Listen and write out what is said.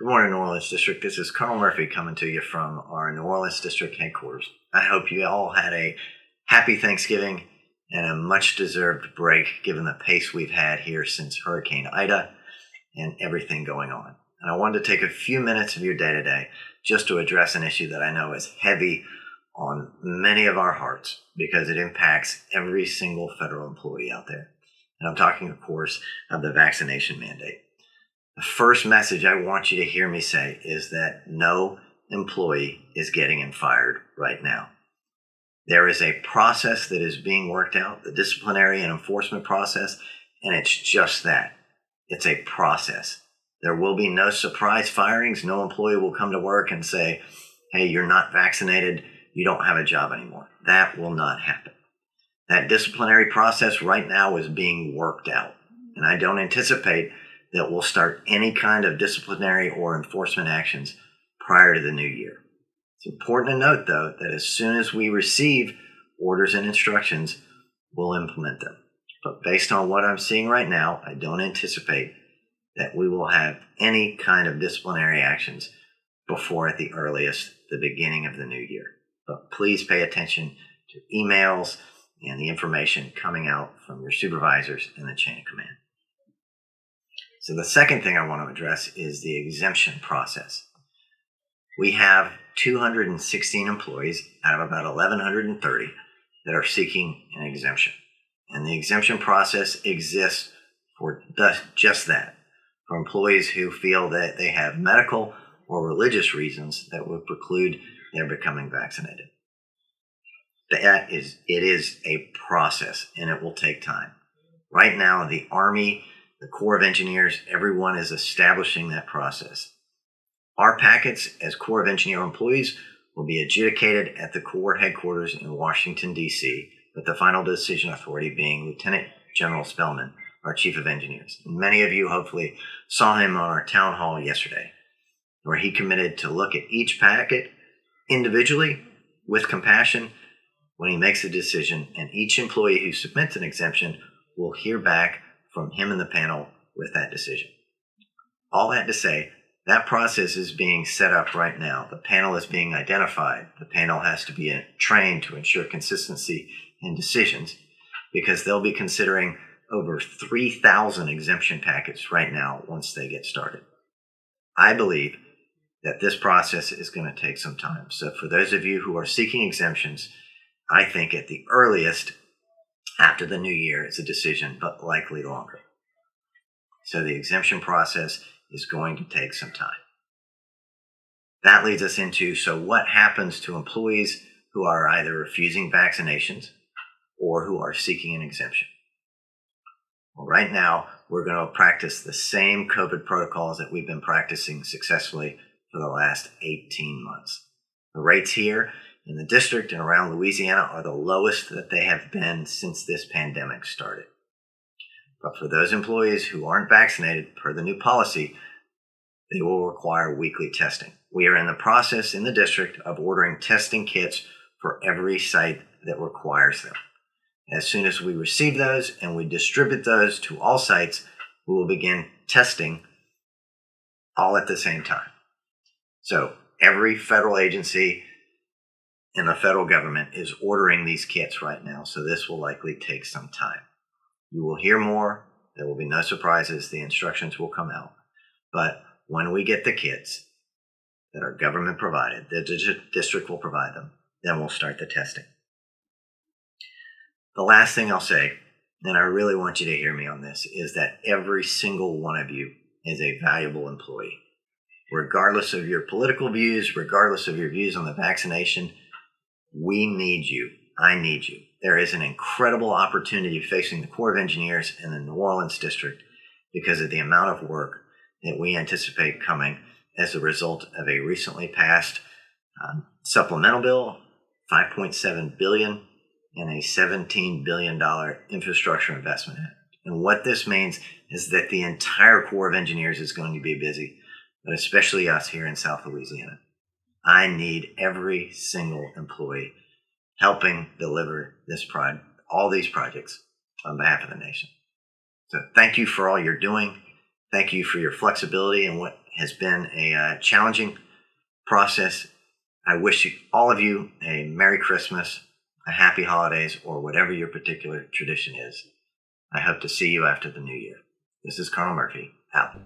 Good morning, New Orleans District. This is Colonel Murphy coming to you from our New Orleans District headquarters. I hope you all had a happy Thanksgiving and a much-deserved break given the pace we've had here since Hurricane Ida and everything going on. And I wanted to take a few minutes of your day today just to address an issue that I know is heavy on many of our hearts because it impacts every single federal employee out there. And I'm talking, of course, of the vaccination mandate. The first message I want you to hear me say is that no employee is getting fired right now. There is a process that is being worked out, the disciplinary and enforcement process, and it's just that. It's a process. There will be no surprise firings. No employee will come to work and say, hey, you're not vaccinated, you don't have a job anymore. That will not happen. That disciplinary process right now is being worked out, and I don't anticipate that we'll start any kind of disciplinary or enforcement actions prior to the new year. It's important to note, though, that as soon as we receive orders and instructions, we'll implement them. But based on what I'm seeing right now, I don't anticipate that we will have any kind of disciplinary actions before at the earliest the beginning of the new year. But please pay attention to emails and the information coming out from your supervisors in the chain of command. So the second thing I want to address is the exemption process. We have 216 employees out of about 1,130 that are seeking an exemption. And the exemption process exists for just that, for employees who feel that they have medical or religious reasons that would preclude their becoming vaccinated. It is a process, and it will take time. Right now, the Army, the Corps of Engineers, everyone is establishing that process. Our packets as Corps of Engineer employees will be adjudicated at the Corps headquarters in Washington, D.C., with the final decision authority being Lieutenant General Spellman, our Chief of Engineers. And many of you hopefully saw him on our town hall yesterday, where he committed to look at each packet individually with compassion when he makes a decision, and each employee who submits an exemption will hear back from him and the panel with that decision. All that to say, that process is being set up right now. The panel is being identified. The panel has to be trained to ensure consistency in decisions because they'll be considering over 3,000 exemption packets right now once they get started. I believe that this process is going to take some time. So for those of you who are seeking exemptions, I think at the earliest, after the new year, it's a decision, but likely longer. So the exemption process is going to take some time. That leads us into, so what happens to employees who are either refusing vaccinations or who are seeking an exemption? Well, right now, we're going to practice the same COVID protocols that we've been practicing successfully for the last 18 months. The rates here in the district and around Louisiana are the lowest that they have been since this pandemic started. But for those employees who aren't vaccinated per the new policy, they will require weekly testing. We are in the process in the district of ordering testing kits for every site that requires them. As soon as we receive those and we distribute those to all sites, we will begin testing all at the same time. So every federal agency in the federal government is ordering these kits right now, so this will likely take some time. You will hear more. There will be no surprises. The instructions will come out. But when we get the kits that are government provided, the district will provide them, then we'll start the testing. The last thing I'll say, and I really want you to hear me on this, is that every single one of you is a valuable employee. Regardless of your political views, regardless of your views on the vaccination, we need you. I need you. There is an incredible opportunity facing the Corps of Engineers in the New Orleans District because of the amount of work that we anticipate coming as a result of a recently passed supplemental bill, $5.7 billion, and a $17 billion infrastructure investment act. And what this means is that the entire Corps of Engineers is going to be busy, but especially us here in South Louisiana. I need every single employee helping deliver all these projects on behalf of the nation. So thank you for all you're doing. Thank you for your flexibility and what has been a challenging process. I wish all of you a Merry Christmas, a Happy Holidays, or whatever your particular tradition is. I hope to see you after the new year. This is Carl Murphy, out.